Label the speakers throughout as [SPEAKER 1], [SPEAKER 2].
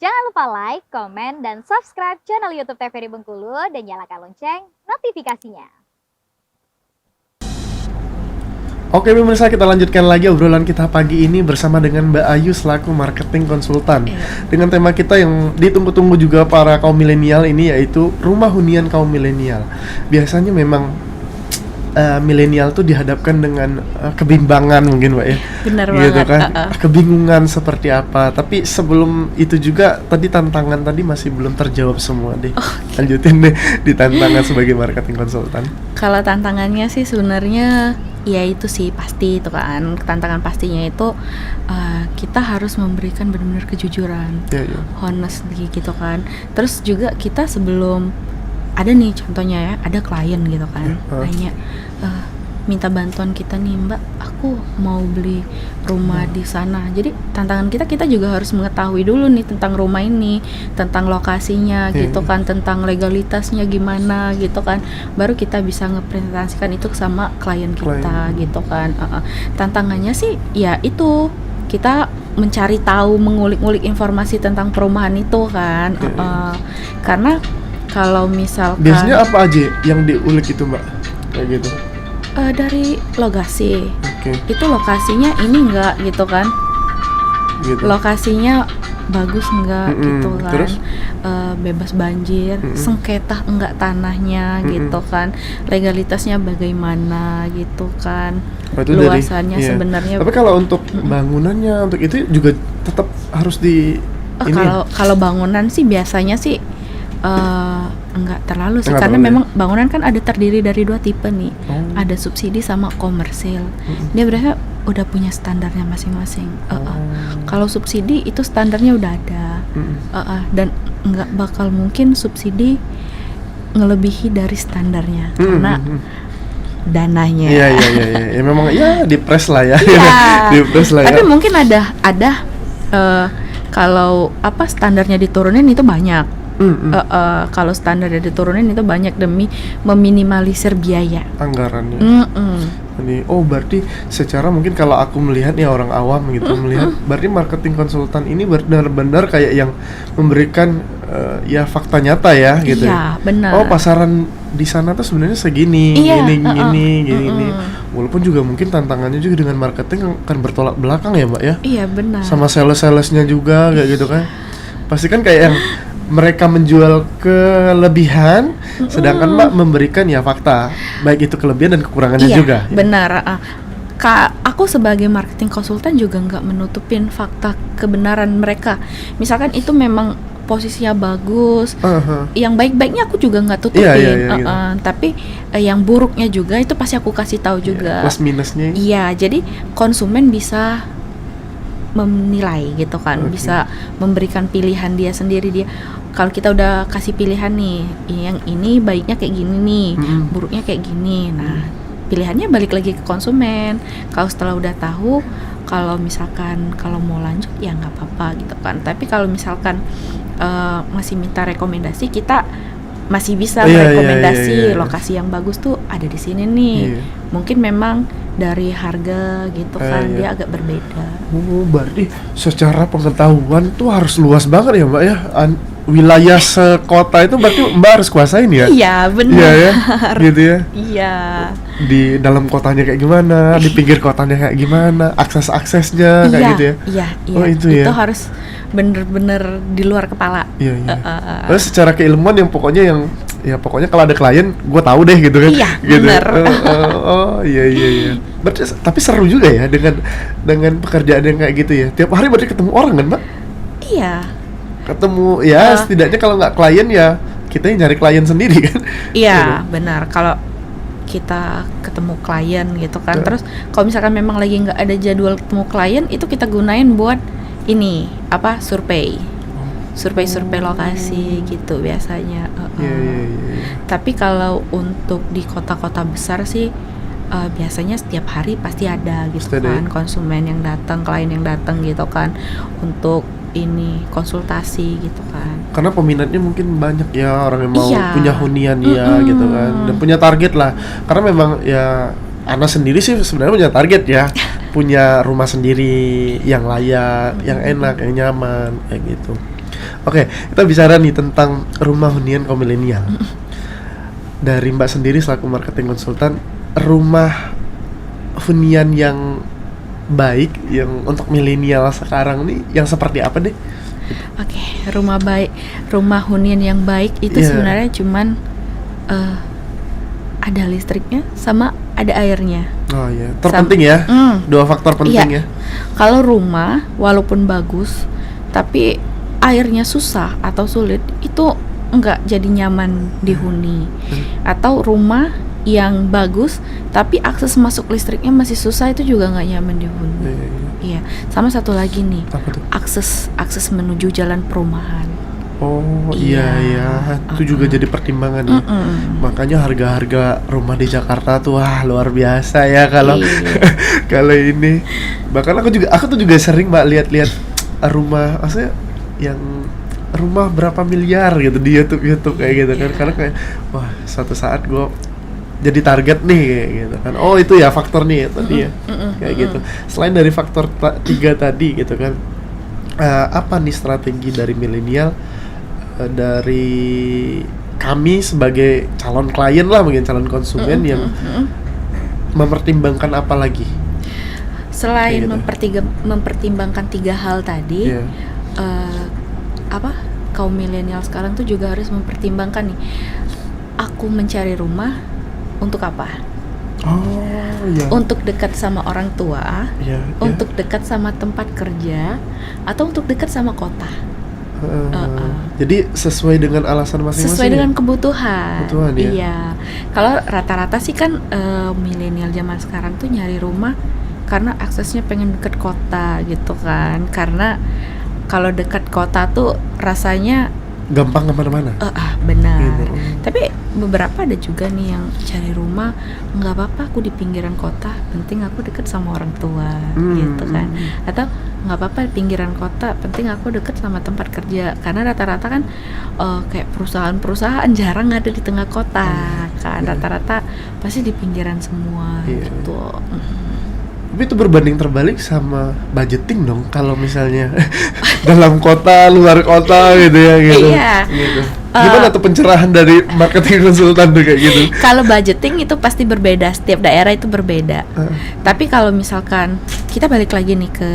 [SPEAKER 1] Jangan lupa like, komen, dan subscribe channel YouTube TVRI Bengkulu dan nyalakan lonceng notifikasinya.
[SPEAKER 2] Oke pemirsa, kita lanjutkan lagi obrolan kita pagi ini bersama dengan Mbak Ayu selaku marketing konsultan. Dengan tema kita yang ditunggu-tunggu juga para kaum milenial ini, yaitu rumah hunian kaum milenial. Biasanya memang milenial tuh dihadapkan dengan kebimbangan mungkin Mbak ya.
[SPEAKER 3] Benar
[SPEAKER 2] gitu
[SPEAKER 3] banget.
[SPEAKER 2] Kan? Kebingungan seperti apa. Tapi sebelum itu juga tadi tantangan tadi masih belum terjawab semua deh. Lanjutin deh di tantangan sebagai marketing konsultan.
[SPEAKER 3] Kalau tantangannya sih sebenarnya ya itu sih pasti itu kan, tantangan pastinya itu kita harus memberikan benar-benar kejujuran, honestly gitu kan. Terus juga kita sebelum ada nih contohnya ya, ada klien gitu kan nanya, minta bantuan kita nih, Mbak, aku mau beli rumah di sana. Jadi tantangan kita juga harus mengetahui dulu nih tentang rumah ini, tentang lokasinya gitu kan, tentang legalitasnya gimana gitu kan, baru kita bisa ngepresentasikan itu sama klien kita gitu kan. Tantangannya sih ya itu, kita mencari tahu, mengulik-ngulik informasi tentang perumahan itu kan. Karena kalau misalkan
[SPEAKER 2] biasanya apa aja yang diulik itu Mbak, kayak gitu?
[SPEAKER 3] Dari lokasi, itu lokasinya ini enggak gitu kan, lokasinya bagus enggak gitu kan.
[SPEAKER 2] Terus?
[SPEAKER 3] Bebas banjir, sengketa enggak tanahnya gitu kan, legalitasnya bagaimana gitu kan, luasannya sebenarnya.
[SPEAKER 2] Tapi kalau untuk bangunannya, untuk itu juga tetap harus di
[SPEAKER 3] kalau bangunan sih biasanya sih enggak terlalu sih, karena memang bangunan kan ada terdiri dari dua tipe nih, ada subsidi sama komersil. Dia berarti udah punya standarnya masing-masing. Kalau subsidi itu standarnya udah ada, dan enggak bakal mungkin subsidi ngelebihi dari standarnya karena dananya.
[SPEAKER 2] Iya, memang ya dipres lah ya. Dipres lah ya.
[SPEAKER 3] Tapi mungkin ada kalau apa standarnya diturunin itu banyak. Kalau standarnya diturunin itu banyak demi meminimalisir biaya
[SPEAKER 2] anggarannya. Berarti secara mungkin kalau aku melihat ya orang awam gitu melihat, berarti marketing konsultan ini benar-benar kayak yang memberikan ya fakta nyata ya gitu.
[SPEAKER 3] Iya, benar.
[SPEAKER 2] Pasaran di sana tuh sebenarnya segini, gini. Walaupun juga mungkin tantangannya juga dengan marketing akan bertolak belakang ya Mbak ya.
[SPEAKER 3] Iya benar.
[SPEAKER 2] Sama salesnya juga kayak gitu kan. Pasti kan kayak yang mereka menjual kelebihan, sedangkan Mbak memberikan ya fakta, baik itu kelebihan dan kekurangannya juga.
[SPEAKER 3] Benar. Aku sebagai marketing konsultan juga nggak menutupin fakta kebenaran mereka. Misalkan itu memang posisinya bagus, yang baik-baiknya aku juga nggak tutupin. Tapi yang buruknya juga itu pasti aku kasih tahu juga.
[SPEAKER 2] Plus minusnya.
[SPEAKER 3] Iya, jadi konsumen bisa menilai gitu kan, bisa memberikan pilihan dia sendiri. Dia kalau kita udah kasih pilihan nih, yang ini baiknya kayak gini nih, buruknya kayak gini. Nah, pilihannya balik lagi ke konsumen. Kalau setelah udah tahu, kalau misalkan kalau mau lanjut ya nggak apa-apa gitu kan. Tapi kalau misalkan masih minta rekomendasi, kita masih bisa merekomendasi lokasi yang bagus tuh ada di sini nih. Mungkin memang dari harga gitu kan dia agak berbeda.
[SPEAKER 2] Berarti secara pengetahuan tuh harus luas banget ya Mbak ya. Wilayah sekota itu berarti Mbak harus kuasain ya?
[SPEAKER 3] Iya benar.
[SPEAKER 2] Iya ya, gitu ya.
[SPEAKER 3] Iya.
[SPEAKER 2] Di dalam kotanya kayak gimana, di pinggir kotanya kayak gimana, aksesnya kayak gitu ya?
[SPEAKER 3] Iya.
[SPEAKER 2] Itu ya.
[SPEAKER 3] Itu harus bener-bener di luar kepala.
[SPEAKER 2] Iya. Terus secara keilmuan yang pokoknya kalau ada klien gue tahu deh gitu kan.
[SPEAKER 3] Iya,
[SPEAKER 2] gitu.
[SPEAKER 3] bener.
[SPEAKER 2] Iya. Berarti tapi seru juga ya dengan pekerjaan yang kayak gitu ya. Tiap hari berarti ketemu orang kan Mbak?
[SPEAKER 3] Iya.
[SPEAKER 2] Ketemu ya setidaknya kalau nggak klien ya kita yang nyari klien sendiri kan.
[SPEAKER 3] Iya benar, kalau kita ketemu klien gitu kan. Terus kalau misalkan memang lagi nggak ada jadwal ketemu klien, itu kita gunain buat ini survei lokasi gitu biasanya. Tapi kalau untuk di kota-kota besar sih biasanya setiap hari pasti ada gitu kan, konsumen yang datang, klien yang datang gitu kan untuk ini konsultasi gitu kan.
[SPEAKER 2] Karena peminatnya mungkin banyak ya, orang yang mau punya hunian gitu kan, dan punya target lah. Karena memang ya Ana sendiri sih sebenarnya punya target ya, punya rumah sendiri yang layak, yang enak, yang nyaman kayak gitu. Oke, kita bicara nih tentang rumah hunian kaum milenial. Dari Mbak sendiri selaku marketing konsultan, rumah hunian yang baik yang untuk milenial sekarang nih yang seperti apa deh?
[SPEAKER 3] Oke, rumah hunian yang baik itu sebenarnya cuman ada listriknya sama ada airnya.
[SPEAKER 2] Oh iya, terpenting ya. Dua faktor penting ya.
[SPEAKER 3] Kalau rumah walaupun bagus tapi airnya susah atau sulit, itu nggak jadi nyaman dihuni. Atau rumah yang bagus tapi akses masuk listriknya masih susah, itu juga nggak nyaman dihuni. Iya. Sama satu lagi nih, akses menuju jalan perumahan.
[SPEAKER 2] Oh iya, itu juga jadi pertimbangan ya. Makanya harga-harga rumah di Jakarta tuh wah luar biasa ya kalau kalau ini. Bahkan aku tuh juga sering Mbak lihat-lihat rumah, maksudnya yang rumah berapa miliar gitu di YouTube kayak gitu kan. Karena kayak wah suatu saat gue jadi target nih kayak gitu kan. Oh itu ya faktornya ya tadi ya. Kayak gitu. Selain dari faktor 3 tadi gitu kan. Apa nih strategi dari milenial, dari kami sebagai calon klien lah, mungkin calon konsumen yang mempertimbangkan apa lagi?
[SPEAKER 3] Selain mempertimbangkan 3 hal tadi, kaum milenial sekarang tuh juga harus mempertimbangkan nih, aku mencari rumah untuk apa? Untuk dekat sama orang tua, untuk dekat sama tempat kerja, atau untuk dekat sama kota.
[SPEAKER 2] Jadi sesuai dengan alasan masing-masing.
[SPEAKER 3] Sesuai dengan kebutuhan.
[SPEAKER 2] Ya?
[SPEAKER 3] Iya. Kalau rata-rata sih kan milenial zaman sekarang tuh nyari rumah karena aksesnya pengen deket kota gitu kan. Karena kalau dekat kota tuh rasanya
[SPEAKER 2] gampang kemana-mana.
[SPEAKER 3] Benar. Gitu. Tapi beberapa ada juga nih yang cari rumah nggak apa-apa aku di pinggiran kota, penting aku deket sama orang tua gitu kan. Atau nggak apa-apa di pinggiran kota, penting aku deket sama tempat kerja. Karena rata-rata kan kayak perusahaan-perusahaan jarang ada di tengah kota kan. Rata-rata pasti di pinggiran semua gitu.
[SPEAKER 2] Tapi itu berbanding terbalik sama budgeting dong, kalau misalnya dalam kota, luar kota gitu ya gitu. Gitu. Gimana tuh pencerahan dari marketing konsultan tuh kayak gitu?
[SPEAKER 3] Kalau budgeting itu pasti berbeda, setiap daerah itu berbeda. Tapi kalau misalkan kita balik lagi nih ke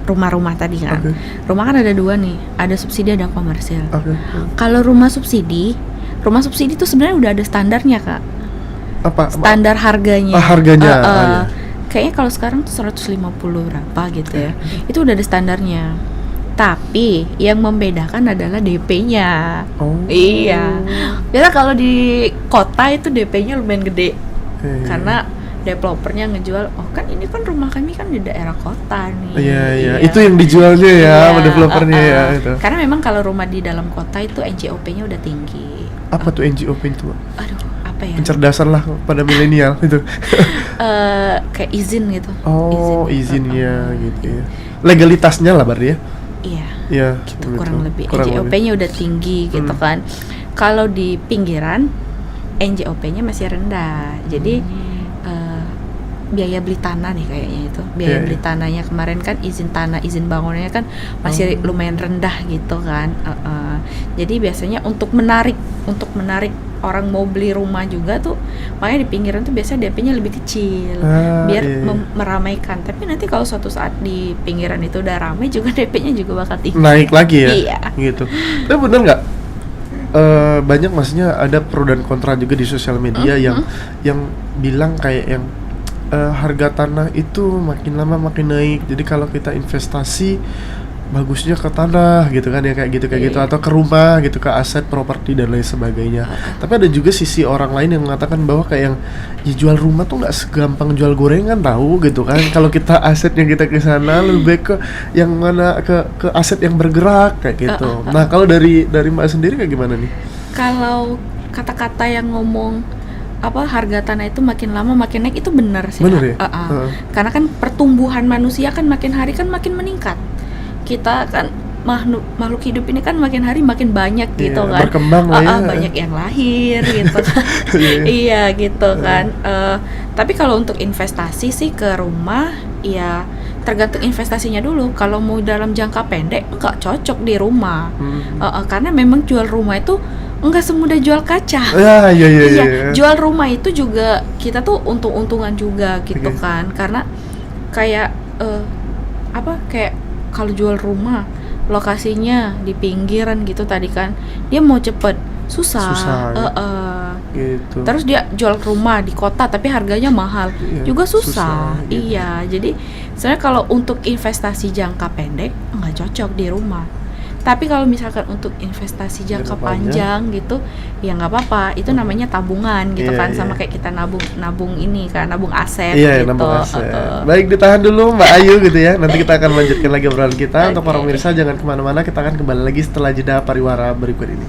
[SPEAKER 3] rumah-rumah tadi kan. Rumah kan ada 2 nih, ada subsidi, ada komersil. Kalau rumah subsidi itu sebenarnya udah ada standarnya, Kak.
[SPEAKER 2] Apa?
[SPEAKER 3] Standar harganya.
[SPEAKER 2] Harganya.
[SPEAKER 3] Kayaknya kalau sekarang tuh 150 berapa gitu ya. Itu udah ada standarnya. Tapi yang membedakan adalah DP-nya. Iya. Biasa kalau di kota itu DP-nya lumayan gede. Karena developernya ngejual, oh kan ini kan rumah kami kan di daerah kota nih. Iya.
[SPEAKER 2] Itu yang dijualnya ya sama developernya ya itu.
[SPEAKER 3] Karena memang kalau rumah di dalam kota itu NJOP-nya udah tinggi.
[SPEAKER 2] Apa tuh NJOP itu?
[SPEAKER 3] Aduh, apa ya?
[SPEAKER 2] Pencerdasan lah pada milenial itu.
[SPEAKER 3] Kayak izin gitu.
[SPEAKER 2] Izinnya gitu ya. Legalitasnya lah berarti ya. Iya.
[SPEAKER 3] Gitu, kurang lebih. NJOP-nya udah tinggi gitu kan. Kalau di pinggiran NJOP-nya masih rendah. Jadi biaya beli tanah nih kayaknya itu. Biaya beli tanahnya kemarin kan izin tanah, izin bangunannya kan masih lumayan rendah gitu kan. Jadi biasanya untuk menarik orang mau beli rumah juga tuh, makanya di pinggiran tuh biasanya DP-nya lebih kecil biar meramaikan. Tapi nanti kalau suatu saat di pinggiran itu udah ramai juga DP-nya juga bakal tinggi.
[SPEAKER 2] Naik lagi ya?
[SPEAKER 3] Iya.
[SPEAKER 2] Gitu. Tapi bener nggak? Banyak maksudnya ada pro dan kontra juga di sosial media yang bilang kayak yang harga tanah itu makin lama makin naik. Jadi kalau kita investasi bagusnya ke tanah gitu kan ya, kayak gitu atau ke rumah gitu, ke aset properti dan lain sebagainya. Tapi ada juga sisi orang lain yang mengatakan bahwa kayak yang ya jual rumah tuh nggak segampang jual gorengan tahu gitu kan. Kalau kita asetnya kita ke sana lebih ke yang mana ke aset yang bergerak kayak gitu. Nah, kalau dari Mbak sendiri kayak gimana nih?
[SPEAKER 3] Kalau kata-kata yang ngomong harga tanah itu makin lama makin naik itu benar sih.
[SPEAKER 2] Benar ya?
[SPEAKER 3] Karena kan pertumbuhan manusia kan makin hari kan makin meningkat. Kita kan makhluk hidup ini kan makin hari makin banyak gitu kan.
[SPEAKER 2] Berkembang lah ya.
[SPEAKER 3] Banyak yang lahir gitu kan. Iya gitu kan. Tapi kalau untuk investasi sih ke rumah ya tergantung investasinya dulu. Kalau mau dalam jangka pendek nggak cocok di rumah. Karena memang jual rumah itu nggak semudah jual kaca.
[SPEAKER 2] Iya.
[SPEAKER 3] Jual rumah itu juga kita tuh untung-untungan juga gitu kan. Karena kayak kayak kalau jual rumah lokasinya di pinggiran gitu tadi kan, dia mau cepet susah.
[SPEAKER 2] Gitu.
[SPEAKER 3] Terus dia jual rumah di kota tapi harganya mahal, juga susah.
[SPEAKER 2] Gitu.
[SPEAKER 3] Iya, jadi sebenarnya kalau untuk investasi jangka pendek nggak cocok di rumah. Tapi kalau misalkan untuk investasi jangka panjang gitu, ya nggak apa-apa. Itu namanya tabungan gitu kan, sama kayak kita nabung ini kan, nabung aset gitu.
[SPEAKER 2] Nabung aset. Baik, ditahan dulu Mbak Ayu gitu ya. Nanti kita akan lanjutkan lagi obrolan kita. Untuk para pemirsa jangan kemana-mana, kita akan kembali lagi setelah jeda pariwara berikut ini.